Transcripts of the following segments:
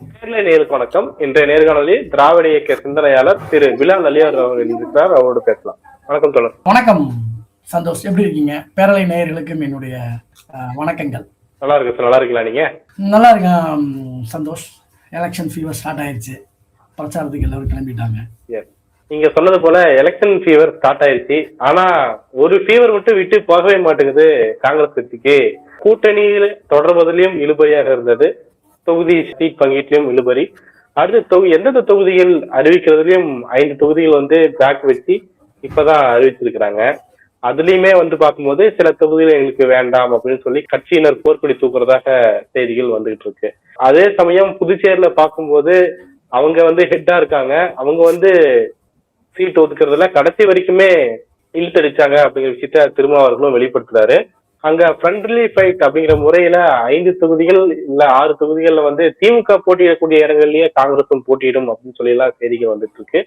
நேர்ல நேருக்கு வணக்கம். இன்றைய நேர்காணலில் திராவிட இயக்க சிந்தனையாளர் திரு பிலால் அலி அவர்கள் இருக்கிறார். அவரோடு பேசலாம். வணக்கம் தோழர். வணக்கம் சந்தோஷ், எப்படி இருக்கீங்க? பேரலை நேயர்களுக்கும் என்னுடைய வணக்கங்கள். நல்லா இருக்கு சார். நல்லா இருக்கீங்களா நீங்க? நல்லா இருக்கேன் சந்தோஷ். எலெக்ஷன் ஃபீவர் ஸ்டார்ட் ஆயிடுச்சு, பிரச்சாரத்துக்கு எல்லாரும் கிளம்பிட்டாங்க. நீங்க சொன்னது போல எலெக்ஷன் ஃபீவர் ஸ்டார்ட் ஆயிடுச்சு. ஆனா ஒரு ஃபீவர் மட்டும் விட்டு போகவே மாட்டேங்குது காங்கிரஸ் கட்சிக்கு. கூட்டணியில் தொடர்வதிலும் இழுபறியாக இருந்தது, தொகுதி சீட் பங்கீட்டிலும் இழுபறி. அடுத்த எந்தெந்த தொகுதிகள் அறிவிக்கிறதுலயும் 5 தொகுதிகள் பேக் வச்சு இப்பதான் அறிவிச்சிருக்கிறாங்க. அதுலயுமே பார்க்கும்போது சில தொகுதிகள் எங்களுக்கு வேண்டாம் அப்படின்னு சொல்லி கட்சியினர் போர்க்கொடி தூக்குறதாக செய்திகள் வந்துகிட்டு இருக்கு. அதே சமயம் புதுச்சேரியில பார்க்கும்போது அவங்க ஹெட்டா இருக்காங்க. அவங்க சீட் ஒதுக்குறதுல கடைசி வரைக்குமே இழுத்தடிச்சாங்க அப்படிங்கிற விஷயத்த திருமாவர்களும் வெளிப்படுத்துறாரு. அங்க ஃப்ரெண்ட்லி ஃபைட் அப்படிங்கிற முறையில 5 தொகுதிகள் இல்ல 6 தொகுதிகள்ல திமுக போட்டியிடக்கூடிய இடங்கள்லயே காங்கிரசும் போட்டியிடும் அப்படின்னு சொல்லி எல்லாம் செய்திகள் வந்துட்டு இருக்கு.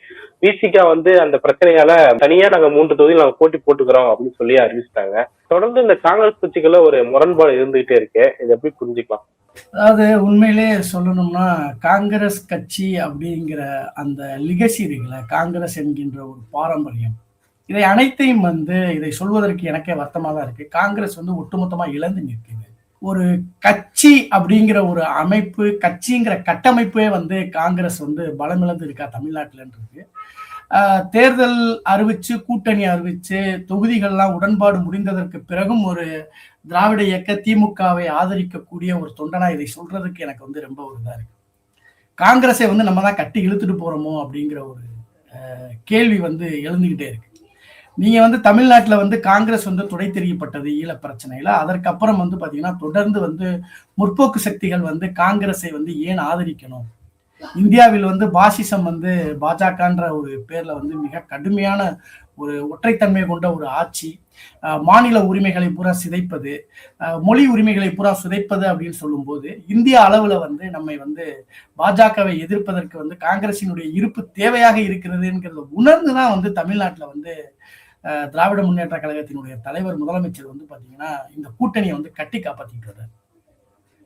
விசிகா அந்த பிரச்சனையால தனியா நாங்க 3 தொகுதியில் நாங்க போட்டி போட்டுக்கிறோம் அப்படின்னு சொல்லி அறிவிச்சிட்டாங்க. தொடர்ந்து இந்த காங்கிரஸ் கட்சிக்குள்ள ஒரு முரண்பாடு இருந்துகிட்டே இருக்கு. இதை எப்படி புரிஞ்சுக்கலாம்? அதாவது உண்மையிலே சொல்லணும்னா காங்கிரஸ் கட்சி அப்படிங்கிற அந்த லிகசி இருக்குல்ல, காங்கிரஸ் என்கின்ற ஒரு பாரம்பரியம், இதை அனைத்தையும் இதை சொல்வதற்கு எனக்கே வருத்தமாக தான் இருக்கு. காங்கிரஸ் ஒட்டுமொத்தமா இழந்து நிற்குது. ஒரு கட்சி அப்படிங்கிற ஒரு அமைப்பு, கட்சிங்கிற கட்டமைப்பே காங்கிரஸ் பலமிழந்து இருக்கா தமிழ்நாட்டில் இருக்கு. தேர்தல் அறிவிச்சு, கூட்டணி அறிவிச்சு, தொகுதிகள்லாம் உடன்பாடு முடிந்ததற்கு பிறகும் ஒரு திராவிட இயக்க திமுகவை ஆதரிக்கக்கூடிய ஒரு தொண்டனா இதை சொல்றதுக்கு எனக்கு ரொம்ப ஒரு இதா இருக்கு. காங்கிரஸை நம்ம தான் கட்டி இழுத்துட்டு போறோமோ அப்படிங்கிற ஒரு கேள்வி எழுந்துகிட்டே இருக்கு. நீங்க தமிழ்நாட்டுல காங்கிரஸ் துடை தெரியப்பட்டது ஈழ பிரச்சனையில. அதற்கப்புறம் பாத்தீங்கன்னா தொடர்ந்து முற்போக்கு சக்திகள் காங்கிரஸை ஏன் ஆதரிக்கணும், இந்தியாவில் பாசிசம் பாஜகன்ற ஒரு பேர்ல மிக கடுமையான ஒரு ஒற்றைத்தன்மை கொண்ட ஒரு ஆட்சி, மாநில உரிமைகளை பூரா சிதைப்பது, மொழி உரிமைகளை பூரா சிதைப்பது அப்படின்னு சொல்லும் போது இந்திய அளவுல நம்மை பாஜகவை எதிர்ப்பதற்கு காங்கிரசினுடைய இருப்பு தேவையாக இருக்கிறதுங்கிறத உணர்ந்துதான் தமிழ்நாட்டுல திராவிட முன்னேற்ற கழகத்தினுடைய தலைவர் முதலமைச்சர் பாத்தீங்கன்னா இந்த கூட்டணியை கட்டி காப்பாத்திட்டு வர்றாரு.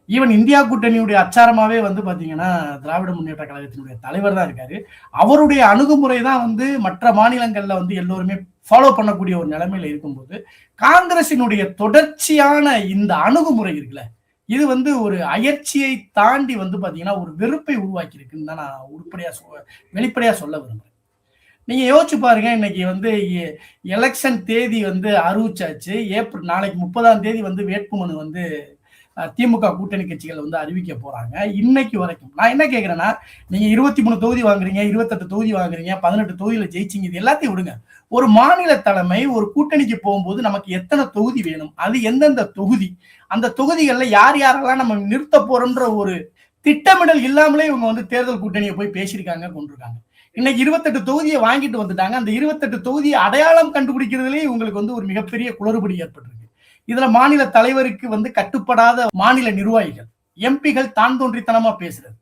ஈவன் இந்தியா கூட்டணியுடைய அச்சாரமாவே பாத்தீங்கன்னா திராவிட முன்னேற்ற கழகத்தினுடைய தலைவர் தான் இருக்காரு. அவருடைய அணுகுமுறை தான் மற்ற மாநிலங்கள்ல எல்லோருமே ஃபாலோ பண்ணக்கூடிய ஒரு நிலைமையில இருக்கும்போது காங்கிரசினுடைய தொடர்ச்சியான இந்த அணுகுமுறை இருக்குல்ல, இது ஒரு அயற்சியை தாண்டி பாத்தீங்கன்னா ஒரு வெறுப்பை உருவாக்கி இருக்குன்னு தான் நான் வெளிப்படையா சொல்ல விரும்புறேன். நீங்க யோசிச்சு பாருங்க, இன்னைக்கு எலெக்ஷன் தேதி அறிவிச்சாச்சு. ஏப்ரல் நாளைக்கு 30ஆம் தேதி வேட்புமனு திமுக கூட்டணி கட்சிகள் அறிவிக்க போறாங்க. இன்னைக்கு வரைக்கும் நான் என்ன கேட்கிறேன்னா, நீங்க 23 தொகுதி வாங்குறீங்க, 28 தொகுதி வாங்குறீங்க, 18 தொகுதியில ஜெயிச்சிங்க, இது எல்லாத்தையும் விடுங்க. ஒரு மாநில தலைமை ஒரு கூட்டணிக்கு போகும்போது நமக்கு எத்தனை தொகுதி வேணும், அது எந்தெந்த தொகுதி, அந்த தொகுதிகளில் யார் யாரெல்லாம் நம்ம நிறுத்த போறோம்ன்ற ஒரு திட்டமிடல் இல்லாமலே இவங்க தேர்தல் கூட்டணியை போய் பேசியிருக்காங்க, கொண்டிருக்காங்க. இன்னைக்கு 28 தொகுதியை வாங்கிட்டு வந்துட்டாங்க. அந்த 28 தொகுதியை அடையாளம் கண்டுபிடிக்கிறதுலேயே உங்களுக்கு ஒரு மிகப்பெரிய குளறுபடி ஏற்பட்டிருக்கு. இதுல மாநில தலைவருக்கு கட்டுப்படாத மாநில நிர்வாகிகள், எம்பிகள் தான் தோன்றித்தனமா பேசுறது.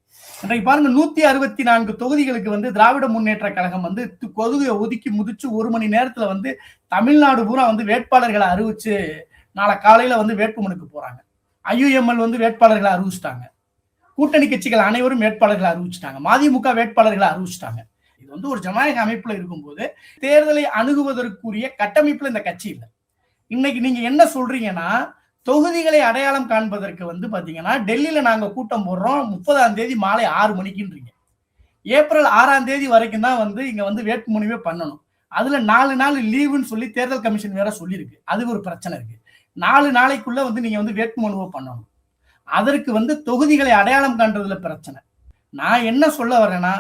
இன்றைக்கு பாருங்க, 164 தொகுதிகளுக்கு திராவிட முன்னேற்ற கழகம் தொகுதியை ஒதுக்கி முதிச்சு 1 மணி நேரத்துல தமிழ்நாடு பூரா வேட்பாளர்களை அறிவிச்சு நாளை காலையில வேட்புமனுக்கு போறாங்க. IUML வேட்பாளர்களை அறிவிச்சிட்டாங்க. கூட்டணி கட்சிகள் அனைவரும் வேட்பாளர்களை அறிவிச்சிட்டாங்க. மதிமுக வேட்பாளர்களை அறிவிச்சிட்டாங்க. இது ஒரு ஜனநாயக அமைப்புல இருக்கும்போது தேர்தலை அணுகுவதற்குரிய கட்டமைப்புல இந்த கட்சி இல்லை. இன்னைக்கு நீங்க என்ன சொல்றீங்கன்னா, தொகுதிகளை அடையாளம் காண்பதற்கு பாத்தீங்கன்னா டெல்லியில நாங்க கூட்டம் போடுறோம் 30ஆம் தேதி மாலை 6 மணிக்குன்றீங்க. ஏப்ரல் 6ஆம் தேதி வரைக்கும் தான் இங்க வேட்புமனுவே பண்ணணும். அதுல 4 நாள் லீவுன்னு சொல்லி தேர்தல் கமிஷன் வேற சொல்லியிருக்கு. அது ஒரு பிரச்சனை இருக்கு. 4 நாளைக்குள்ள நீங்க வேட்புமனுவை பண்ணணும். அதற்கு தொகுதிகளை அடையாளம் காண்றதுல பிரச்சனை. நான் என்ன சொல்ல வரேன்னா,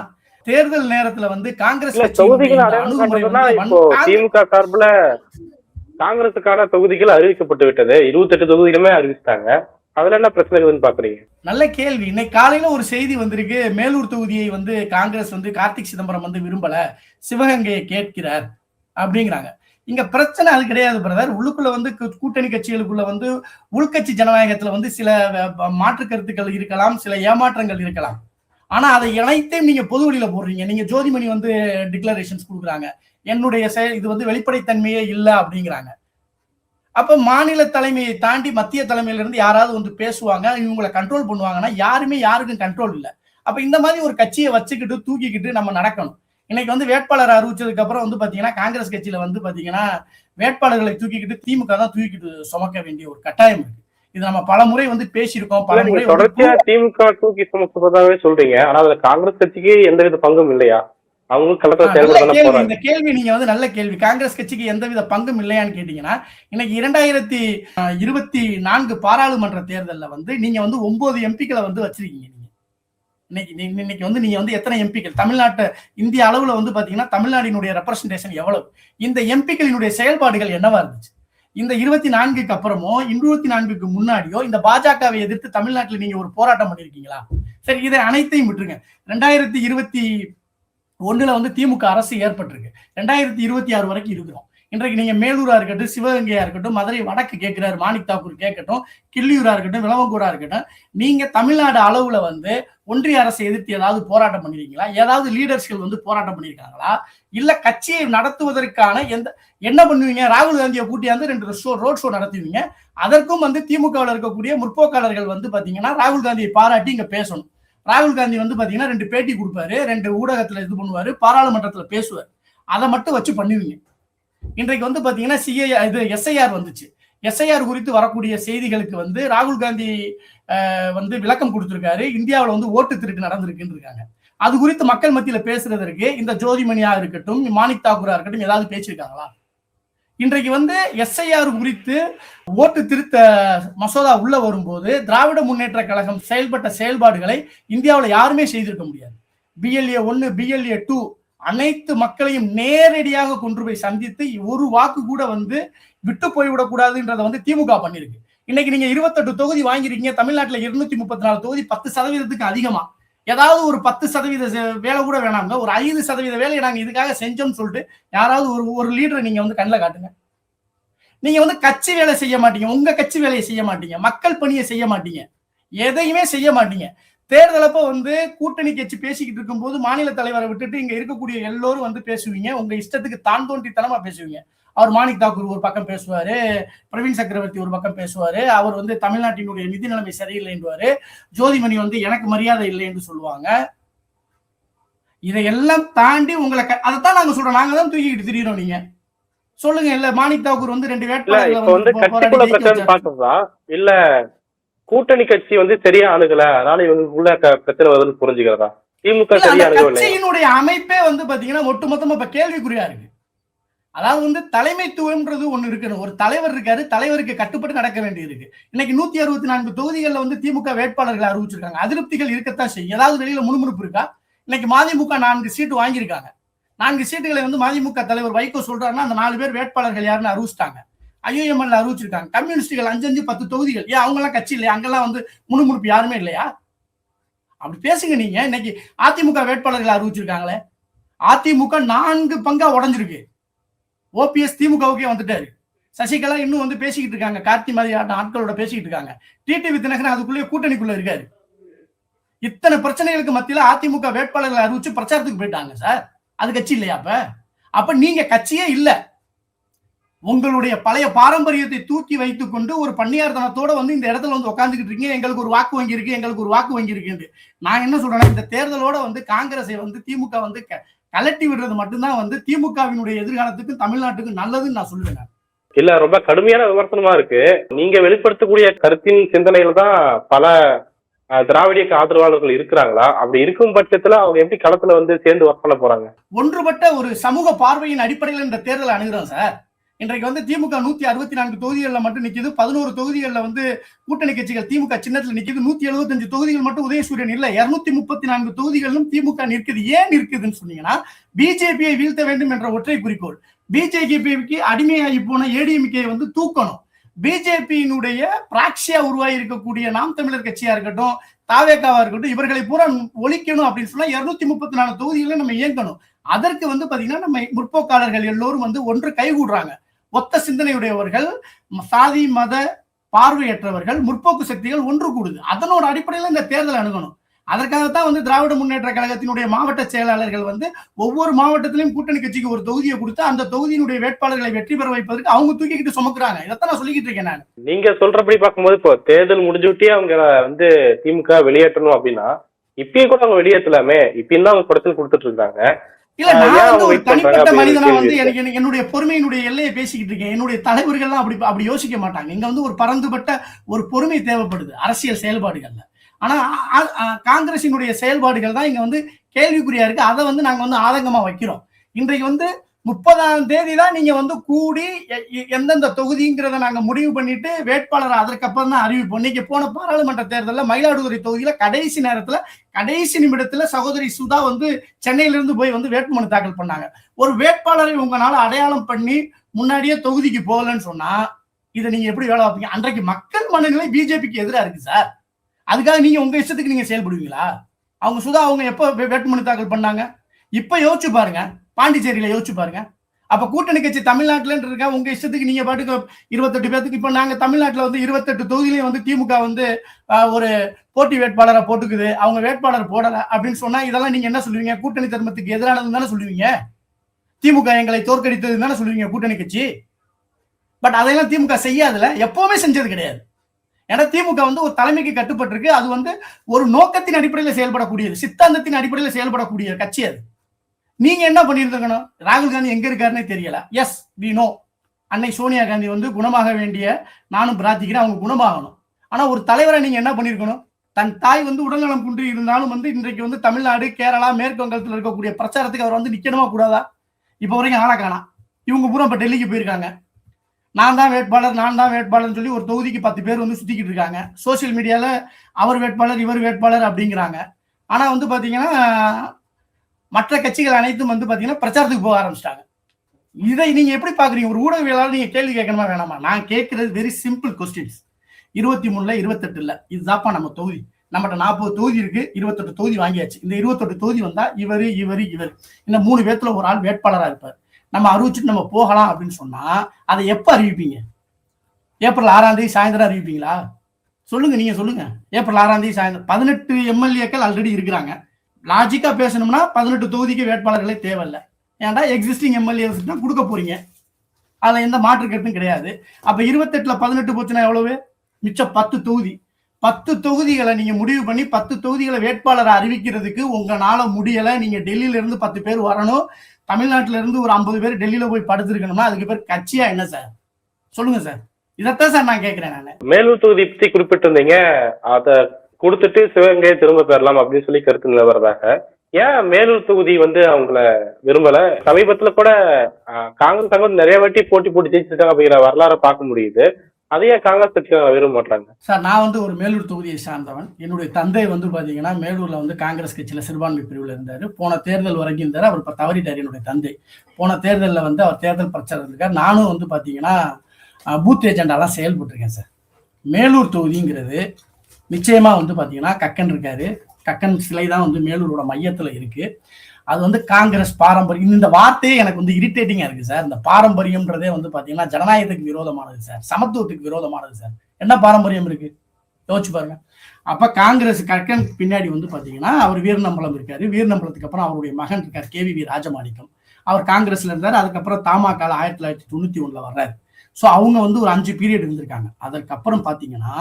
தேர்தல் நேரத்துல காங்கிரஸ் தொகுதிகள் அடையாளம் காண்றதுன்னா இப்போ திமுக சார்புல காங்கிரசுக்கான தொகுதிகள் அறிவிக்கப்பட்டு விட்டது. 28 தொகுதிகளுமே அறிவிச்சிட்டாங்க. அதுல என்ன பிரச்சனைன்னு பாக்குறீங்க? நல்ல கேள்வி. இன்னைக்கு காலையில ஒரு செய்தி வந்திருக்கு, மேலூர் தொகுதியை காங்கிரஸ் கார்த்திக் சிதம்பரம் விரும்பல, சிவகங்கையை கேட்கிறார் அப்படிங்கிறாங்க. இங்க பிரச்சனை அது கிடையாது பிரதர். உள்ளுக்குள்ள கூட்டணி கட்சிகளுக்குள்ள உள்கட்சி ஜனநாயகத்துல சில மாற்று கருத்துக்கள் இருக்கலாம், சில ஏமாற்றங்கள் இருக்கலாம். ஆனா அதை அனைத்தையும் நீங்க பொது வழியில போடுறீங்க. நீங்க ஜோதிமணி டிக்ளரேஷன்ஸ் கொடுக்குறாங்க, என்னுடைய இது வெளிப்படைத்தன்மையே இல்லை அப்படிங்கிறாங்க. அப்ப மாநில தலைமையை தாண்டி மத்திய தலைமையில இருந்து யாராவது பேசுவாங்க, இவங்களை கண்ட்ரோல் பண்ணுவாங்கன்னா யாருமே யாருக்கும் கண்ட்ரோல் இல்லை. அப்ப இந்த மாதிரி ஒரு கட்சியை வச்சுக்கிட்டு தூக்கிக்கிட்டு நம்ம நடக்கணும். இன்னைக்கு வந்து வேட்பாளர் அறிவிச்சதுக்கு அப்புறம் வந்து பாத்தீங்கன்னா காங்கிரஸ் கட்சியில வந்து பாத்தீங்கன்னா வேட்பாளர்களை தூக்கிக்கிட்டு திமுக தான் தூக்கிட்டு சுமக்க வேண்டிய ஒரு கட்டாயம் இருக்கு. இது நம்ம பல முறை வந்து பேசியிருக்கோம், பல முறை தொடர்ச்சியா திமுக தூக்கி சுமப்பதாவே சொல்றீங்க. ஆனா அதுல காங்கிரஸ் கட்சிக்கு எந்தவித பங்கும் இல்லையா? அவங்களும் களத்துல செயல்பட போறாங்க. இந்த கேள்வி நீங்க வந்து நல்ல கேள்வி. காங்கிரஸ் கட்சிக்கு எந்தவித பங்கும் இல்லையான்னு கேட்டீங்கன்னா, இன்னைக்கு 2024 பாராளுமன்ற தேர்தல்ல வந்து நீங்க வந்து 9 எம்பிக்களை வந்து வச்சிருக்கீங்க. இன்னைக்கு வந்து நீங்க வந்து எத்தனை எம்பிக்கள் தமிழ்நாட்டு இந்திய அளவுல வந்து பாத்தீங்கன்னா தமிழ்நாட்டினுடைய ரெப்ரசன்டேஷன் எவ்வளவு, இந்த எம்பிக்களினுடைய செயல்பாடுகள் என்னவா இருந்துச்சு? இந்த 24க்கு அப்புறமோ 24க்கு முன்னாடியோ இந்த பாஜகவை எதிர்த்து தமிழ்நாட்டில் நீங்க ஒரு போராட்டம் பண்ணிருக்கீங்களா? சரி, இதை அனைத்தையும் விட்டுருங்க. 2021 வந்து திமுக அரசு ஏற்பட்டிருக்கு. 2026 வரைக்கும் இருக்கிறோம். இன்றைக்கு நீங்க மேலூரா இருக்கட்டும், சிவகங்கையா இருக்கட்டும், மதுரை வடக்கு கேட்கிறாரு மாணிக் தாக்கூர் கேட்கட்டும், கிள்ளியூரா இருக்கட்டும், விளவங்கூடா இருக்கட்டும், நீங்க தமிழ்நாடு அளவுல வந்து ஒன்றிய அரசை எதிர்த்து ஏதாவது போராட்டம் பண்ணிருக்கீங்களா? ஏதாவது லீடர்ஸ்கள் வந்து போராட்டம் பண்ணிருக்காங்களா? இல்ல கட்சியை நடத்துவதற்கான என்ன பண்ணுவீங்க? ராகுல் காந்தியை கூட்டியாந்து 2 ரோட் ஷோ நடத்துவீங்க. அதற்கும் வந்து திமுகவில் இருக்கக்கூடிய முற்போக்காளர்கள் வந்து பாத்தீங்கன்னா ராகுல் காந்தியை பாராட்டி இங்க பேசணும். ராகுல் காந்தி வந்து பாத்தீங்கன்னா 2 பேட்டி கொடுப்பாரு, 2 ஊடகத்துல இது பண்ணுவாரு, பாராளுமன்றத்துல பேசுவார். அதை மட்டும் வச்சு பண்ணுவீங்க. இன்றைக்கு வந்து பாத்தீங்கன்னா எஸ்ஐஆர் வந்துச்சு. எஸ்ஐஆர் குறித்து வரக்கூடிய செய்திகளுக்கு வந்து ராகுல் காந்தி வந்து விளக்கம் கொடுத்திருக்காரு. இந்தியாவில் வந்து ஓட்டு திருட்டு நடந்திருக்குன்னு இருக்காங்க. அது குறித்து மக்கள் மத்தியில பேசுறதற்கு இந்த ஜோதிமணியா இருக்கட்டும், மாணிக் தாக்கூரா இருக்கட்டும் ஏதாவது பேசியிருக்காங்களா? இன்றைக்கு வந்து எஸ்ஐஆர் குறித்து ஓட்டு திருத்த மசோதா உள்ள வரும்போது திராவிட முன்னேற்ற கழகம் செயல்பட்ட செயல்பாடுகளை இந்தியாவில் யாருமே செய்திருக்க முடியாது. BLA 1, BLA 2 அனைத்து மக்களையும் நேரடியாக கொண்டு போய் சந்தித்து ஒரு வாக்கு கூட வந்து விட்டு போய்விடக்கூடாதுன்றத வந்து திமுக பண்ணிருக்கு. இன்னைக்கு நீங்க 28 தொகுதி வாங்கிருக்கீங்க. தமிழ்நாட்டுல 234 தொகுதி, 10% அதிகமா. ஏதாவது ஒரு 10% வேலை கூட வேணாங்க, ஒரு 5% வேலையை நாங்க இதுக்காக செஞ்சோம்னு சொல்லிட்டு யாராவது ஒரு லீடரை நீங்க வந்து கண்ணில் காட்டுங்க. நீங்க வந்து கட்சி வேலை செய்ய மாட்டீங்க, உங்க கட்சி வேலையை செய்ய மாட்டீங்க, மக்கள் பணியை செய்ய மாட்டீங்க, எதையுமே செய்ய மாட்டீங்க. தேர்தலப்ப வந்து கூட்டணி கட்சி பேசிக்கிட்டு இருக்கும்போது மாநில தலைவரை விட்டுட்டு இங்க இருக்கக்கூடிய எல்லோரும் வந்து பேசுவீங்க. உங்க இஷ்டத்துக்கு தான் தோன்றித்தனமா பேசுவீங்க. அவர் மாணிக் தாக்கூர் ஒரு பக்கம் பேசுவாரு, பிரவீன் சக்கரவர்த்தி ஒரு பக்கம் பேசுவாரு, அவர் வந்து தமிழ்நாட்டினுடைய நிதி நிலைமை சரியில்லைன்றாரு, ஜோதிமணி வந்து எனக்கு மரியாதை இல்லை என்று சொல்லுவாங்க. இதையெல்லாம் தாண்டி உங்களை அதைத்தான் நாங்க சொல்றோம், நாங்க தான் தூக்கிக்கிட்டு திரியிறோம். நீங்க சொல்லுங்க. இல்ல மாணிக் தாக்கூர் வந்து 2 வேட்பாளர்கள் இல்ல கூட்டணி கட்சி வந்து சரியா அணுகல, அதனால இவங்களுக்குள்ள பிரச்சனை வருதுன்னு புரிஞ்சுக்கிறதா? திமுக சரியா அணுகவில்லை. கட்சியினுடைய அமைப்பே வந்து பாத்தீங்கன்னா ஒட்டுமொத்தமா இப்ப கேள்விக்குறியா இருக்கு. அதாவது வந்து தலைமைத்துவம்ன்றது ஒண்ணு இருக்கணும். ஒரு தலைவர் இருக்காரு, தலைவருக்கு கட்டுப்பட்டு நடக்க வேண்டியது இருக்கு. இன்னைக்கு 164 தொகுதிகள்ல வந்து திமுக வேட்பாளர்கள் அறிவிச்சிருக்காங்க. அதிருப்திகள் இருக்கத்தான் செய்யும். ஏதாவது வெளியில முணுமுணுப்பு இருக்கா? இன்னைக்கு மதிமுக 4 சீட்டு வாங்கியிருக்காங்க. 4 சீட்டுகளை வந்து மதிமுக தலைவர் வைகோ சொல்றாருன்னா அந்த 4 பேர் வேட்பாளர்கள் யாருன்னு அறிவிச்சிட்டாங்க. IUML அறிவிச்சிருக்காங்க. கம்யூனிஸ்டுகள் 5 10 தொகுதிகள். ஏன் அவங்க எல்லாம் கட்சி இல்லையா? அங்கெல்லாம் வந்து முணுமுணுப்பு யாருமே இல்லையா? அப்படி பேசுங்க நீங்க. இன்னைக்கு அதிமுக வேட்பாளர்கள் அறிவிச்சிருக்காங்களே, அதிமுக 4 பங்கா உடஞ்சிருக்கு. OPS திமுகவுக்கே வந்துட்டாரு. சசிகலா இன்னும் வந்து பேசிக்கிட்டு இருக்காங்க, கார்த்தி மாதிரி ஆட்களோட பேசிக்கிட்டு இருக்காங்க. டிடிவி தினகரன் அதுக்குள்ளேயே கூட்டணிக்குள்ள இருக்காரு. இத்தனை பிரச்சனைகளுக்கு மத்தியில அதிமுக வேட்பாளர்கள் அறிவிச்சு பிரச்சாரத்துக்கு போயிட்டாங்க சார். அது கட்சி இல்லையா? அப்ப நீங்க கட்சியே இல்ல. உங்களுடைய பழைய பாரம்பரியத்தை தூக்கி வைத்துக் கொண்டு ஒரு பன்னியார்தனத்தோட வந்து இந்த இடத்துல வந்து உட்காந்துக்கிட்டு இருக்கீங்க. எங்களுக்கு ஒரு வாக்கு வங்கி இருக்கு, எங்களுக்கு ஒரு வாக்கு வங்கி இருக்கு. நான் என்ன சொல்றேன்னா, இந்த தேர்தலோட வந்து காங்கிரஸை வந்து திமுக வந்து கலட்டி விடுறது மட்டும்தான் வந்து திமுகவினுடைய எதிர்காலத்துக்கு தமிழ்நாட்டுக்கு நல்லதுன்னு நான் சொல்லுவேன். இல்ல, ரொம்ப கடுமையான விமர்சனமா இருக்கு. நீங்க வெளிப்படுத்தக்கூடிய கருத்தின் சிந்தனையில தான் பல திராவிடிய ஆதரவாளர்கள் இருக்கிறாங்களா? அப்படி இருக்கும் பட்சத்துல அவங்க எப்படி களத்துல வந்து சேர்ந்து ஒர்க் பண்ண போறாங்க? ஒன்றுபட்ட ஒரு சமூக பார்வையின் அடிப்படையில் இந்த தேர்தலை அணுகிறோம் சார். இன்றைக்கு வந்து திமுக 164 தொகுதிகளில் மட்டும் நிக்குது. 11 தொகுதிகளில் வந்து கூட்டணி கட்சிகள் திமுக சின்னத்தில் நிக்குது. 175 தொகுதிகள் மட்டும் உதயசூரியன் இல்ல, 234 தொகுதிகளிலும் திமுக நிற்குது. ஏன் நிற்குதுன்னு சொன்னீங்கன்னா, பிஜேபியை வீழ்த்த வேண்டும் என்ற ஒற்றை குறிக்கோள். பிஜேபிக்கு அடிமையாகி போன ஏடிஎம்கே வந்து தூக்கணும். பிஜேபியினுடைய பிராக்சியா உருவாகி இருக்கக்கூடிய நாம் தமிழர் கட்சியா இருக்கட்டும், தாவேகாவா இருக்கட்டும், இவர்களை பூரா ஒழிக்கணும் அப்படின்னு சொன்னா 234 தொகுதிகளை நம்ம இயங்கணும். அதற்கு வந்து பாத்தீங்கன்னா நம்ம முற்போக்காளர்கள் எல்லோரும் வந்து ஒன்று கைகூடுறாங்க. ஒத்த சிந்தனையுடையவர்கள், சாதி மத பார்வையற்றவர்கள், முற்போக்கு சக்திகள் ஒன்று கூடுது. அதனோட அடிப்படையில் இந்த தேர்தல் அணுகணும். அதற்காகத்தான் வந்து திராவிட முன்னேற்ற கழகத்தினுடைய மாவட்ட செயலாளர்கள் வந்து ஒவ்வொரு மாவட்டத்திலையும் கூட்டணி கட்சிக்கு ஒரு தொகுதியை கொடுத்து அந்த தொகுதியினுடைய வேட்பாளர்களை வெற்றி பெற வைப்பதற்கு அவங்க தூக்கிக்கிட்டு சுமக்குறாங்க. இதைத்தான் நான் சொல்லிக்கிட்டு இருக்கேன். நான் நீங்க சொல்றபடி பார்க்கும்போது இப்போ தேர்தல் முடிஞ்சுட்டே அவங்க வந்து திமுக வெளியேற்றணும் அப்படின்னா இப்பயும் கூட அவங்க வெளியேற்றலாமே, இப்பயும் தான் அவங்க குடைச்சல் கொடுத்துட்டு இருக்காங்க. இல்ல நான் ஏன் வந்து அவங்க ஒரு வெயிட் பண்றாங்க தனிப்பட்ட அப்படின்னு மனிதனா கேள்வி வந்து இருக்கு. எனக்கு என்னுடைய பொறுமையினுடைய எல்லையை பேசிக்கிட்டு இருக்கேன். என்னுடைய தலைவர்கள்லாம் அப்படி அப்படி யோசிக்க மாட்டாங்க. இங்க வந்து ஒரு பரந்துபட்ட ஒரு பொறுமை தேவைப்படுது அரசியல் செயல்பாடுகள்ல. ஆனா காங்கிரசினுடைய செயல்பாடுகள் தான் இங்க வந்து கேள்விக்குறியா இருக்கு. அதை வந்து நாங்க வந்து ஆதங்கமா வைக்கிறோம். இன்றைக்கு வந்து 30ஆம் தேதி தான் நீங்க வந்து கூடி எந்தெந்த தொகுதிங்கிறத நாங்க முடிவு பண்ணிட்டு வேட்பாளர் அதற்கப்புறம் தான் அறிவிப்போம். இன்னைக்கு போன பாராளுமன்ற தேர்தலில் மயிலாடுதுறை தொகுதியில கடைசி நேரத்துல கடைசி நிமிடத்துல சகோதரி சுதா வந்து சென்னையிலிருந்து போய் வந்து வேட்புமனு தாக்கல் பண்ணாங்க. ஒரு வேட்பாளரை உங்களால அடையாளம் பண்ணி முன்னாடியே தொகுதிக்கு போகலன்னு சொன்னா இதை நீங்க எப்படி வேலை பார்ப்பீங்க? அன்றைக்கு மக்கள் மனநிலை பிஜேபிக்கு எதிராக இருக்கு சார். அதுக்காக நீங்க உங்க இஷ்டத்துக்கு நீங்க செயல்படுவீங்களா? அவங்க சுதா அவங்க எப்போ வேட்புமனு தாக்கல் பண்ணாங்க? இப்ப யோசிச்சு பாருங்க, பாண்டிச்சேரியில யோசிச்சு பாருங்க. அப்ப கூட்டணி கட்சி தமிழ்நாட்டுல இருக்க உங்க இஷ்டத்துக்கு நீங்க பாட்டுக்கு 28 பேருக்கு இப்ப நாங்க தமிழ்நாட்டுல வந்து 28 தொகுதியிலையும் வந்து திமுக வந்து ஒரு போட்டி வேட்பாளரை போட்டுக்குது, அவங்க வேட்பாளர் போடல அப்படின்னு சொன்னா இதெல்லாம் நீங்க என்ன சொல்லுவீங்க? கூட்டணி தர்மத்துக்கு எதிரானதுன்னு தானே சொல்லுவீங்க. திமுக எங்களை தோற்கடித்ததுன்னு தானே சொல்லுவீங்க கூட்டணி கட்சி. பட் அதையெல்லாம் திமுக செய்யாதுல, எப்பவுமே செஞ்சது கிடையாது. ஏன்னா திமுக வந்து ஒரு தலைமைக்கு கட்டுப்பட்டு இருக்கு. அது வந்து ஒரு நோக்கத்தின் அடிப்படையில் செயல்படக்கூடியது, சித்தாந்தத்தின் அடிப்படையில் செயல்படக்கூடிய கட்சி அது. நீங்க என்ன பண்ணிருக்கணும்? ராகுல் காந்தி எங்க இருக்காருன்னே தெரியல. எஸ் வி நோ, அன்னை சோனியா காந்தி வந்து குணமாக வேண்டிய, நானும் பிரார்த்திக்கிறேன் அவங்க குணமாகணும். ஆனா ஒரு தலைவரை நீங்க என்ன பண்ணிருக்கணும்? தன் தாய் வந்து உடல்நலம் குன்றி இருந்தாலும் வந்து இன்றைக்கு வந்து தமிழ்நாடு, கேரளா, மேற்கு வங்கத்தில் இருக்கக்கூடிய பிரச்சாரத்துக்கு அவர் வந்து நிக்கணுமா கூடாதா? இப்ப வரைக்கும் ஆளை காணோம். இவங்க பூரா இப்ப டெல்லிக்கு போயிருக்காங்க. நான் தான் வேட்பாளர் சொல்லி ஒரு தொகுதிக்கு 10 பேர் வந்து சுத்திக்கிட்டு இருக்காங்க. சோசியல் மீடியால அவர் வேட்பாளர் இவர் வேட்பாளர் அப்படிங்கிறாங்க. ஆனா வந்து பாத்தீங்கன்னா மற்ற கட்சிகள் அனைத்தும் வந்து பாத்தீங்கன்னா பிரச்சாரத்துக்கு போக ஆரம்பிச்சிட்டாங்க. இதை நீங்க எப்படி பாக்குறீங்க? ஒரு ஊடகவியலாளர் நீங்க கேள்வி கேட்கணுமா வேணாமா? நான் கேட்கறது வெரி சிம்பிள் கொஸ்டின்ஸ். 23ல 28 இல்ல, இதுதாப்பா நம்ம தொகுதி. நம்மகிட்ட 40 தொகுதி இருக்கு, 28 தொகுதி வாங்கியாச்சு. இந்த 28 தொகுதி வந்தா இவரு இந்த 3 பேர்த்துல ஒரு ஆள் வேட்பாளரா இருப்பார். நம்ம அறிவிச்சுட்டு நம்ம போகலாம் அப்படின்னு சொன்னா அதை எப்ப அறிவிப்பீங்க? ஏப்ரல் 6ஆம் தேதி சாயந்தரம் அறிவிப்பீங்களா? சொல்லுங்க, நீங்க சொல்லுங்க. ஏப்ரல் 6ஆம் தேதி சாயந்தரம் 18 எம்எல்ஏக்கள் ஆல்ரெடி இருக்கிறாங்க. லாஜிக்கா பேசணும்னா 18 தொகுதிக்கு வேட்பாளர்களே தேவையில்லை. ஏன்டா எக்ஸிஸ்டிங் எம்எல்ஏஸ் தான் கொடுக்க போறீங்க, அதுல எந்த மாற்று கருத்தும் கிடையாது. அப்ப 28ல 18 போச்சுன்னா எவ்வளவு? மிச்சம் 10 தொகுதி. 10 தொகுதிகளை நீங்க முடிவு பண்ணி 10 தொகுதிகளை வேட்பாளரை அறிவிக்கிறதுக்கு உங்களால முடியல. நீங்க டெல்லியில இருந்து 10 பேர் வரணும், தமிழ்நாட்டில இருந்து ஒரு 50 பேர் டெல்லியில போய் படுத்திருக்கணும்னா அதுக்கு பேர் கட்சியா என்ன சார்? சொல்லுங்க சார். இதைத்தான் சார் நான் கேட்கிறேன். நான் மேலூர் தொகுதி பத்தி குறிப்பிட்டிருந்தீங்க, அதை கொடுத்துட்டு சிவகங்கையை திரும்ப பெறலாம் அப்படின்னு சொல்லி கருத்து நிலவரதாக. ஏன் மேலூர் தொகுதி வந்து அவங்கள விரும்பல? சமீபத்துல கூட காங்கிரஸ் நிறைய வாட்டி போட்டி ஜெயிச்சிருக்காங்க அப்படிங்கிற வரலாறை பார்க்க முடியுது. அதையே காங்கிரஸ் கட்சி விரும்ப மாட்டாங்க சார். நான் வந்து ஒரு மேலூர் தொகுதியை சார்ந்தவன். என்னுடைய தந்தை வந்து பாத்தீங்கன்னா மேலூர்ல வந்து காங்கிரஸ் கட்சியில சிறுபான்மை பிரிவுல இருந்தாரு. போன தேர்தல் வரைக்கும் இருந்தாரு. அவர் இப்ப தவறிட்டார். என்னுடைய தந்தை போன தேர்தலில் வந்து அவர் தேர்தல் பிரச்சாரம் இருக்கார். நானும் வந்து பாத்தீங்கன்னா பூத் ஏஜெண்டாலாம் செயல்பட்டு இருக்கேன் சார். மேலூர் தொகுதிங்கிறது நிச்சயமா வந்து பாத்தீங்கன்னா கக்கன் இருக்காரு. கக்கன் சிலை தான் வந்து மேலூரோட மையத்துல இருக்கு. அது வந்து காங்கிரஸ் பாரம்பரியம். இந்த வார்த்தையே எனக்கு வந்து இரிட்டேட்டிங்கா இருக்கு சார். இந்த பாரம்பரியம்ன்றதே வந்து பாத்தீங்கன்னா ஜனநாயகத்துக்கு விரோதமானது சார், சமத்துவத்துக்கு விரோதமானது சார். என்ன பாரம்பரியம் இருக்கு யோசிச்சு பாருங்க. அப்ப காங்கிரஸ் கக்கன் பின்னாடி வந்து பாத்தீங்கன்னா அவர் வீரநம்பலம் இருக்காரு. வீரநம்பலத்துக்கு அப்புறம் அவருடைய மகன் இருக்கார் KVV ராஜமாணிக்கம். அவர் காங்கிரஸ்ல இருந்தார். அதுக்கப்புறம் தமாக 1991ல வர்றாரு. ஸோ அவங்க வந்து ஒரு 5 பீரியட் இருந்திருக்காங்க. அதற்கப்புறம் பாத்தீங்கன்னா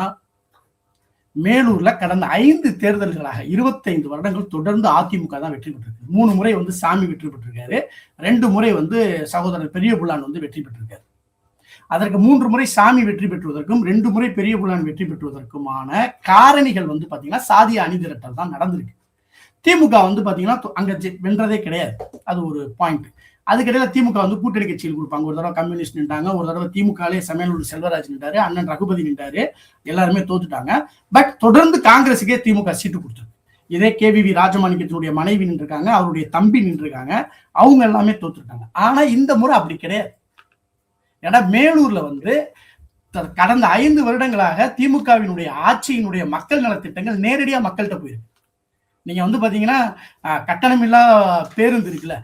மேலூர்ல கடந்த 5 தேர்தல்களாக 25 வருடங்கள் தொடர்ந்து அதிமுக தான் வெற்றி பெற்றிருக்கு. 3 முறை வந்து சாமி வெற்றி பெற்றிருக்காரு, 2 முறை வந்து சகோதரர் பெரிய புலான் வந்து வெற்றி பெற்றிருக்காரு. அதற்கு 3 முறை சாமி வெற்றி பெற்றுவதற்கும் 2 முறை பெரிய புலான் வெற்றி பெற்றுவதற்குமான காரணிகள் வந்து பாத்தீங்கன்னா சாதிய அணிதிரட்டல் தான் நடந்திருக்கு. திமுக வந்து பாத்தீங்கன்னா அங்க வென்றதே கிடையாது. அது ஒரு பாயிண்ட். அதுக்கிடையில திமுக வந்து கூட்டணி கட்சியில் கொடுப்பாங்க. ஒரு தடவை கம்யூனிஸ்ட் நின்றாங்க, ஒரு தடவை திமுகலே சமையலூர் செல்வராஜ் நின்றாரு, அண்ணன் ரகுபதி நின்றாரு, எல்லாருமே தோத்துட்டாங்க. பட் தொடர்ந்து காங்கிரஸுக்கே திமுக சீட்டு கொடுத்துருக்கு. இதே KVV ராஜமாணிக்கத்தினுடைய மனைவி நின்றுருக்காங்க, அவருடைய தம்பி நின்றுருக்காங்க, அவங்க எல்லாமே தோத்துட்டாங்க. ஆனா இந்த முறை அப்படி கிடையாது. ஏன்னா மேலூர்ல வந்து கடந்த 5 வருடங்களாக திமுகவினுடைய ஆட்சியினுடைய மக்கள் நலத்திட்டங்கள் நேரடியா மக்கள்கிட்ட போயிருக்கு. நீங்க வந்து பாத்தீங்கன்னா கட்டணமில்லா பேருந்து இருக்குல்ல,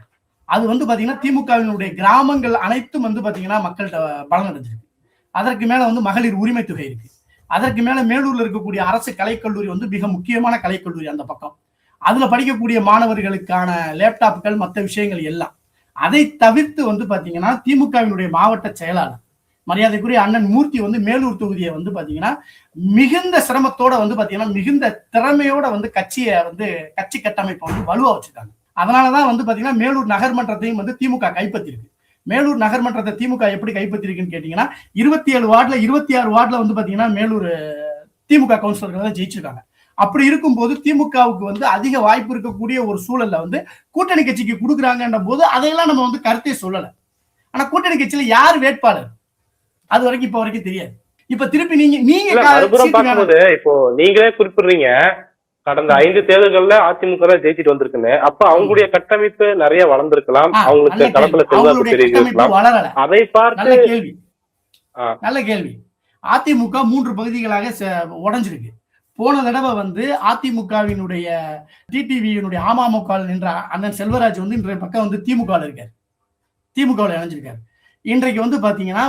அது வந்து பாத்தீங்கன்னா திமுகவினுடைய கிராமங்கள் அனைத்தும் வந்து பாத்தீங்கன்னா மக்கள்கிட்ட பலன் அடைஞ்சிருக்கு. அதற்கு மேல வந்து மகளிர் உரிமை தொகை இருக்கு. அதற்கு மேல மேலூர்ல இருக்கக்கூடிய அரசு கலைக்கல்லூரி வந்து மிக முக்கியமான கலைக்கல்லூரி அந்த பக்கம். அதுல படிக்கக்கூடிய மாணவர்களுக்கான லேப்டாப்புகள் மற்ற விஷயங்கள் எல்லாம். அதை தவிர்த்து வந்து பாத்தீங்கன்னா திமுகவினுடைய மாவட்ட செயலாளர் மரியாதைக்குரிய அண்ணன் மூர்த்தி வந்து மேலூர் தொகுதியை வந்து பாத்தீங்கன்னா மிகுந்த சிரமத்தோட வந்து பாத்தீங்கன்னா மிகுந்த திறமையோட வந்து கட்சியை வந்து கட்சி கட்டமைப்பை வந்து வலுவா வச்சுட்டாங்க. அதனாலதான் வந்து பாத்தீங்கன்னா மேலூர் நகர்மன்றத்தையும் வந்து திமுக கைப்பற்றிருக்கு. மேலூர் நகர்மன்றத்தை திமுக எப்படி கைப்பற்றிருக்குன்னு கேட்டீங்கன்னா 27 வார்டுல 26 வார்டுல வந்து பாத்தீங்கன்னா மேலூர் திமுக கவுன்சிலர்கள் தான் ஜெயிச்சிருக்காங்க. அப்படி இருக்கும்போது திமுகவுக்கு வந்து அதிக வாய்ப்பு இருக்கக்கூடிய ஒரு சூழல்ல வந்து கூட்டணி கட்சிக்கு கொடுக்குறாங்கன்ற போது அதையெல்லாம் நம்ம வந்து கருத்தே சொல்லல. ஆனா கூட்டணி கட்சியில யார் வேட்பாளர் அது வரைக்கும் இப்ப வரைக்கும் தெரியாது. இப்ப திருப்பி நீங்க பார்க்கும்போது இப்போ நீங்களே குறிப்பிடுறீங்க கடந்த 5 தேர்தல்கள்ல அதிமுக தான் ஜெயிச்சிட்டு வந்திருக்குன்னு. அப்ப அவங்களுடைய கட்டமைப்பு நிறைய வளர்ந்திருக்கலாம், அவங்களுக்கு களத்துல செல்வாக்கு தெரிவிக்கலாம். அதை பார்த்து நல்ல கேள்வி. அதிமுக 3 பகுதிகளாக உடைஞ்சிருக்கு. போன தடவை வந்து அதிமுகவினுடைய டிடிவியினுடைய அமமுக என்ற அண்ணன் செல்வராஜ் வந்து இன்றைய பக்கம் வந்து திமுக இருக்காரு, திமுகவில் இணைஞ்சிருக்காரு. இன்றைக்கு வந்து பாத்தீங்கன்னா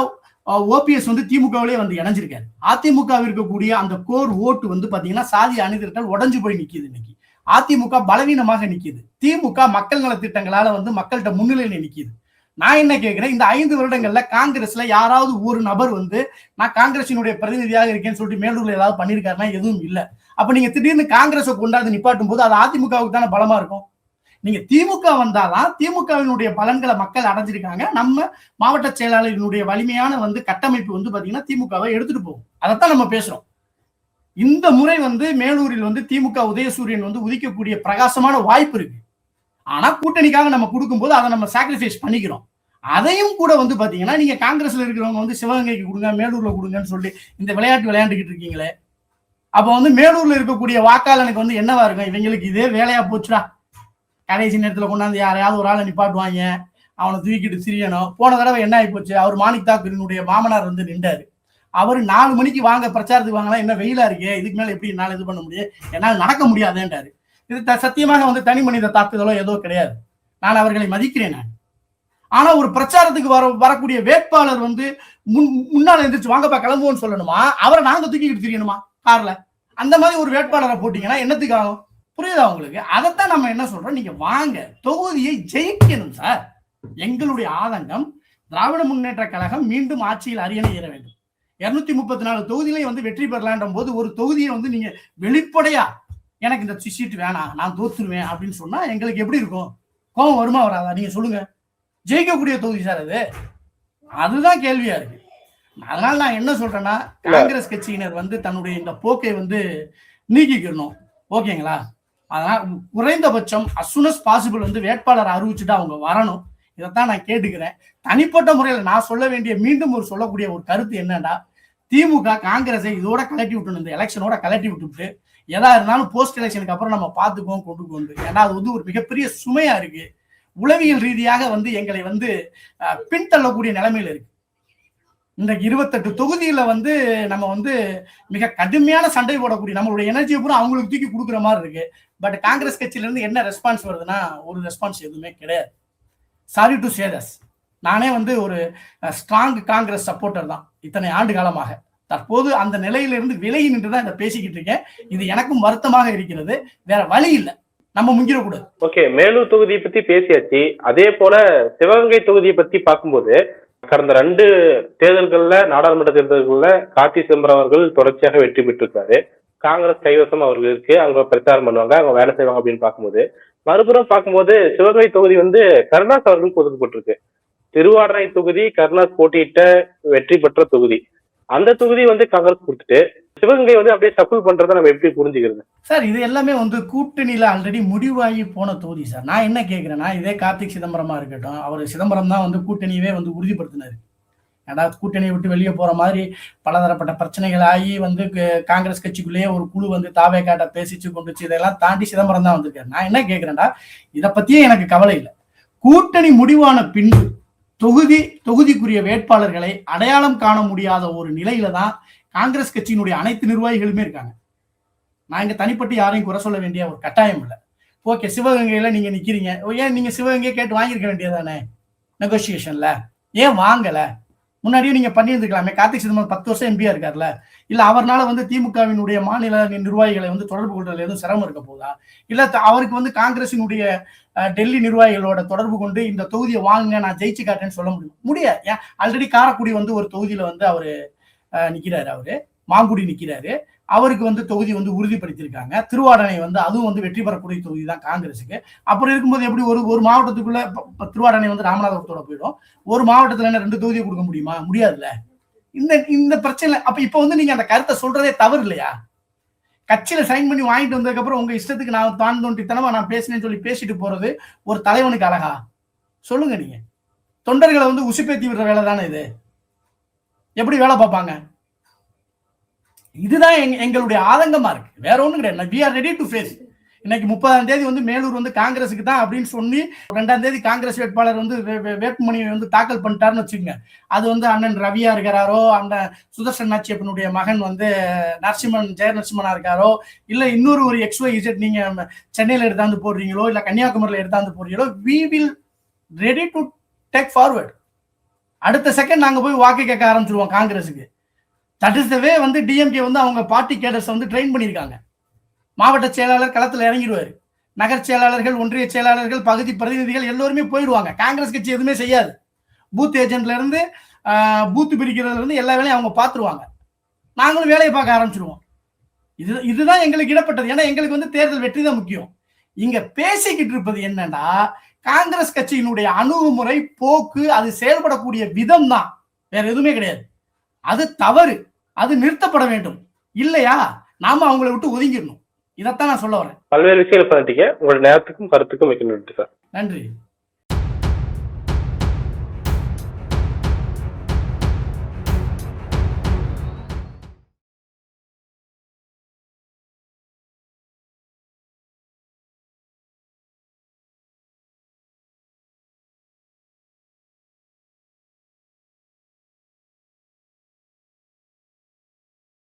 ஓபிஎஸ் வந்து திமுகவிலே வந்து இணைஞ்சிருக்காரு. அதிமுக இருக்கக்கூடிய அந்த கோர் ஓட்டு வந்து பாத்தீங்கன்னா சாதி அணிதிரட்டல் உடஞ்சு போய் நிக்குது. இன்னைக்கு அதிமுக பலவீனமாக நிக்குது. திமுக மக்கள் நல திட்டங்களால வந்து மக்கள்கிட்ட முன்னிலையில நிக்குது. நான் என்ன கேட்கிறேன், இந்த 5 வருடங்கள்ல காங்கிரஸ்ல யாராவது ஒரு நபர் வந்து நான் காங்கிரசினுடைய பிரதிநிதியாக இருக்கேன்னு சொல்லிட்டு மேலூர்ல ஏதாவது பண்ணிருக்காருன்னா எதுவும் இல்லை. அப்ப நீங்க திடீர்னு காங்கிரஸை கொண்டாந்து நிப்பாட்டும் போது அது அதிமுகவுக்கு தானே பலமா இருக்கும். நீங்க திமுக வந்தாதான் திமுகவினுடைய பலன்களை மக்கள் அடைஞ்சிருக்காங்க. நம்ம மாவட்ட செயலாளரினுடைய வலிமையான வந்து கட்டமைப்பு வந்து பாத்தீங்கன்னா திமுகவை எடுத்துட்டு போகும். அதைத்தான் நம்ம பேசுறோம். இந்த முறை வந்து மேலூரில் வந்து திமுக உதயசூரியன் வந்து உதிக்கக்கூடிய பிரகாசமான வாய்ப்பு இருக்கு. ஆனா கூட்டணிக்காக நம்ம கொடுக்கும்போது அதை நம்ம சாக்ரிஃபைஸ் பண்ணிக்கிறோம். அதையும் கூட வந்து பாத்தீங்கன்னா நீங்க காங்கிரஸ்ல இருக்கிறவங்க வந்து சிவகங்கைக்கு கொடுங்க, மேலூர்ல கொடுங்கன்னு சொல்லி இந்த விளையாட்டு விளையாண்டுக்கிட்டு இருக்கீங்களே. அப்ப வந்து மேலூர்ல இருக்கக்கூடிய வாக்காளனுக்கு வந்து என்னவா இருக்கும், இவங்களுக்கு இதே வேலையா போச்சுடா, கடைசி நேரத்துல கொண்டாந்து யாரையாவது ஒரு ஆளை நிப்பாட்டுவாங்க, அவனை தூக்கிட்டு திரியணும். போன தடவை என்ன ஆகி போச்சு, அவர் மாணிக் தாக்கூரினுடைய மாமனார் வந்து நின்றாரு. அவர் 4 மணிக்கு வாங்க பிரச்சாரத்துக்கு வாங்கலாம், என்ன வெயிலா இருக்கு, இதுக்கு மேல எப்படி என்னால இது பண்ண முடியும், என்னால் நடக்க முடியாதுன்றாரு. இது சத்தியமாக வந்து தனி மனித தாக்குதலோ ஏதோ கிடையாது. நான் அவர்களை மதிக்கிறேன். நான் ஆனா ஒரு பிரச்சாரத்துக்கு வரக்கூடிய வேட்பாளர் வந்து முன்னால எந்திரிச்சு வாங்கப்பா கிளம்புவோன்னு சொல்லணுமா, அவரை நாங்க தூக்கிக்கிட்டு திரியணுமா கார்ல? அந்த மாதிரி ஒரு வேட்பாளரை போட்டீங்கன்னா என்னத்துக்கு ஆகும்? புரியுதா உங்களுக்கு? அதைத்தான் நம்ம என்ன சொல்றோம், நீங்க வாங்க, தொகுதியை ஜெயிக்கணும் சார். எங்களுடைய ஆதங்கம் திராவிட முன்னேற்ற கழகம் மீண்டும் ஆட்சியில் அரியணை ஏற வேண்டும். 234 தொகுதியிலையும் வந்து வெற்றி பெறலான்ற போது ஒரு தொகுதியை வந்து நீங்க வெளிப்படையா எனக்கு இந்த சீட்டு வேணாம், நான் தோத்துருவேன் அப்படின்னு சொன்னா எங்களுக்கு எப்படி இருக்கும்? கோபம் வருமா வராதா? நீங்க சொல்லுங்க. ஜெயிக்கக்கூடிய தொகுதி சார் அது. அதுதான் கேள்வியா இருக்கு. அதனால நான் என்ன சொல்றேன்னா, காங்கிரஸ் கட்சியினர் வந்து தன்னுடைய இந்த போக்கை வந்து நீக்கிக்கணும். ஓகேங்களா? அதனால குறைந்தபட்சம் as soon as possible வந்து வேட்பாளர் அறிவிச்சுட்டு அவங்க வரணும். இதைத்தான் நான் கேட்டுக்கிறேன். தனிப்பட்ட முறையில் நான் சொல்ல வேண்டிய மீண்டும் சொல்லக்கூடிய ஒரு கருத்து என்னன்னா, திமுக காங்கிரஸை இதோட கலட்டி விட்டணும், இந்த எலெக்ஷனோட கலட்டி விட்டுவிட்டு எதா இருந்தாலும் போஸ்ட் எலெக்ஷனுக்கு அப்புறம் நம்ம பார்த்துக்குவோம் கொண்டு வந்து. ஏன்னா அது வந்து ஒரு மிகப்பெரிய சுமையா இருக்கு. உளவியல் ரீதியாக வந்து எங்களை வந்து பின்தள்ளக்கூடிய நிலைமையில இருக்கு. இந்த 28 தொகுதியில வந்து நம்ம வந்து மிக கடுமையான சண்டை போடக்கூடிய நம்மளுடைய எனர்ஜியை பூரா அவங்களுக்கு தூக்கி கொடுக்குற மாதிரி இருக்கு. பட் காங்கிரஸ் கட்சியில இருந்து என்ன ரெஸ்பான்ஸ் வருதுன்னா ஒரு ரெஸ்பான்ஸ் எதுவுமே கிடையாது. Sorry to say this. நானே வந்து ஒரு ஸ்ட்ராங் காங்கிரஸ் சப்போர்ட்டர் தான் இத்தனை ஆண்டு காலமாக. தற்போது அந்த நிலையிலிருந்து விலகி நின்றுதான் இதை பேசிக்கிட்டு இருக்கேன். இது எனக்கும் வருத்தமாக இருக்கிறது. வேற வழி இல்லை, நம்ம முங்கிடக்கூடாது. ஓகே, மேலூர் தொகுதியை பத்தி பேசியாச்சு. அதே போல சிவகங்கை தொகுதியை பத்தி பார்க்கும்போது கடந்த 2 தேர்தல்கள்ல, நாடாளுமன்ற தேர்தல்கள்ல கார்த்தி சிதம்பரம் அவர்கள் தொடர்ச்சியாக வெற்றி பெற்றிருக்காரு. காங்கிரஸ் கைவசம் அவர்கள் இருக்கு, அவங்க பிரச்சாரம் பண்ணுவாங்க, அவங்க வேலை செய்வாங்க அப்படின்னு பார்க்கும்போது, மறுபுறம் பார்க்கும்போது சிவகங்கை தொகுதி வந்து கருணாஸ் அவர்களுக்கு ஒதுக்கப்பட்டிருக்கு. திருவாடனை தொகுதி கருணாஸ் போட்டியிட்ட வெற்றி பெற்ற தொகுதி. அந்த தொகுதி வந்து காங்கிரஸ் கொடுத்துட்டு சிவகங்கை வந்து அப்படியே சஃபிள் பண்றதை நம்ம எப்படி புரிஞ்சுக்கிறது சார்? இது எல்லாமே வந்து கூட்டணியில ஆல்ரெடி முடிவாகி போன தொகுதி சார். நான் என்ன கேட்கிறேன்னா, இதே கார்த்திக் சிதம்பரமா இருக்கட்டும், அவர் சிதம்பரம் தான் வந்து கூட்டணியவே வந்து உறுதிப்படுத்தினாரு. ஏன்னா கூட்டணியை விட்டு வெளியே போற மாதிரி பலதரப்பட்ட பிரச்சனைகள் ஆகி வந்து காங்கிரஸ் கட்சிக்குள்ளேயே ஒரு குழு வந்து தாவே காட்ட பேசிச்சு கொண்டுச்சு, இதெல்லாம் தாண்டி சிதம்பரம் தான் வந்திருக்காரு. நான் என்ன கேட்கிறேன்னா, இதை பத்தியே எனக்கு கவலை இல்லை. கூட்டணி முடிவான பின்பு தொகுதிக்குரிய வேட்பாளர்களை அடையாளம் காண முடியாத ஒரு நிலையில தான் காங்கிரஸ் கட்சியினுடைய அனைத்து நிர்வாகிகளுமே இருக்காங்க. நான் இங்க தனிப்பட்டு யாரையும் குறை சொல்ல வேண்டிய ஒரு கட்டாயம் இல்லை. ஓகே, சிவகங்கையில நீங்க நிக்கிறீங்க, ஏன் நீங்க சிவகங்கையை கேட்டு வாங்கியிருக்க வேண்டியதானே நெகோசியேஷன்ல? ஏன் வாங்கல? முன்னாடியே நீங்க பண்ணியிருந்துக்கலாமே. கார்த்திக் சிதம்பரம் 10 வருஷம் எம்பியா இருக்காருல்ல. இல்ல அவர்னால வந்து திமுகவினுடைய மாநில நிர்வாகிகளை வந்து தொடர்பு கொள்றதுல எதுவும் சிரமம் இருக்க போதா? இல்ல அவருக்கு வந்து காங்கிரசினுடைய டெல்லி நிர்வாகிகளோட தொடர்பு கொண்டு இந்த தொகுதியை வாங்குங்க நான் ஜெயிச்சு காட்டேன்னு சொல்ல முடியும்? முடியாது. ஏன் ஆல்ரெடி காரைக்குடி வந்து ஒரு தொகுதியில வந்து அவரு நிக்கிறாரு, அவரு மாங்குடி நிக்கிறாரு. அவருக்கு வந்து தொகுதி வந்து உறுதிப்படுத்தியிருக்காங்க. திருவாடனை வந்து அதுவும் வந்து வெற்றி பெறக்கூடிய தொகுதி தான் காங்கிரஸுக்கு. அப்புறம் இருக்கும்போது எப்படி ஒரு மாவட்டத்துக்குள்ள திருவாடனை வந்து ராமநாதபுரத்தோட போயிடும். ஒரு மாவட்டத்துல என்ன 2 தொகுதியை கொடுக்க முடியுமா? முடியாதுல்ல. இந்த இந்த பிரச்சனை அப்ப இப்ப வந்து நீங்க அந்த கருத்தை சொல்றதே தவறு இல்லையா? கட்சியில சைன் பண்ணி வாங்கிட்டு வந்ததுக்கு அப்புறம் உங்க இஷ்டத்துக்கு நான் தான் தோண்டித்தனமா நான் பேசினேன்னு சொல்லி பேசிட்டு போறது ஒரு தலைவனுக்கு அழகா? சொல்லுங்க நீங்க. தொண்டர்களை வந்து உசுப்பேத்தி விடுற வேலை தானே இது. எப்படி வேலை பார்ப்பாங்க? இதுதான் எங்களுடைய ஆதங்கமா இருக்கு. வேற ஒண்ணும் கிடையாது. we are ready to face. இன்னைக்கு 30ஆம் தேதி வந்து மேலூர் வந்து காங்கிரஸுக்கு தான் அப்படின்னு சொல்லி 2ஆம் தேதி காங்கிரஸ் வேட்பாளர் வந்து வேட்புமணியை வந்து தாக்கல் பண்ணிட்டாருன்னு வச்சுக்கோங்க. அது வந்து அண்ணன் ரவியா இருக்கிறாரோ, அந்த சுதர்சன் நாச்சியப்பனுடைய மகன் வந்து ஜெய நரசிம்மனா இருக்காரோ, இல்ல இன்னொரு ஒரு XYZ நீங்க சென்னையில எடுத்தாந்து போடுறீங்களோ, இல்ல கன்னியாகுமரியில எடுத்தாந்து போடுறீங்களோ, we will ready to take forward. அடுத்த செகண்ட் நாங்க போய் வாக்கு கேட்க ஆரம்பிச்சிருவோம் காங்கிரஸுக்கு. தட் இஸ் த வே வந்து டிஎம்கே வந்து அவங்க பார்ட்டி கேடர்ஸ் வந்து ட்ரெயின் பண்ணியிருக்காங்க. மாவட்ட செயலாளர் களத்தில் இறங்கிடுவாரு. நகர் செயலாளர்கள், ஒன்றிய செயலாளர்கள், பகுதி பிரதிநிதிகள் எல்லோருமே போயிடுவாங்க. காங்கிரஸ் கட்சி எதுவுமே செய்யாது. பூத் ஏஜென்ட்ல இருந்து பூத்து பிரிக்கிறதுல இருந்து எல்லா வேலையும் அவங்க பார்த்துருவாங்க. நாங்களும் வேலையை பார்க்க ஆரம்பிச்சிருவோம். இதுதான் எங்களுக்கு இடப்பட்டது. ஏன்னா எங்களுக்கு வந்து தேர்தல் வெற்றி தான் முக்கியம். இங்க பேசிக்கிட்டு இருப்பது என்னன்னா, காங்கிரஸ் கட்சியினுடைய அணுகுமுறை, போக்கு, அது செயல்படக்கூடிய விதம் தான், வேற எதுவுமே கிடையாது. அது தவறு. அது நிறுத்தப்பட வேண்டும். இல்லையா நாம அவங்களை விட்டு ஒதுங்கிடணும். இதைத்தான் நான் சொல்ல வரேன். பல்வேறு விஷயங்கள் பண்ணிட்டீங்க. உங்களோட நேரத்துக்கும் கருத்துக்கும் மிக்க நன்றி சார். நன்றி.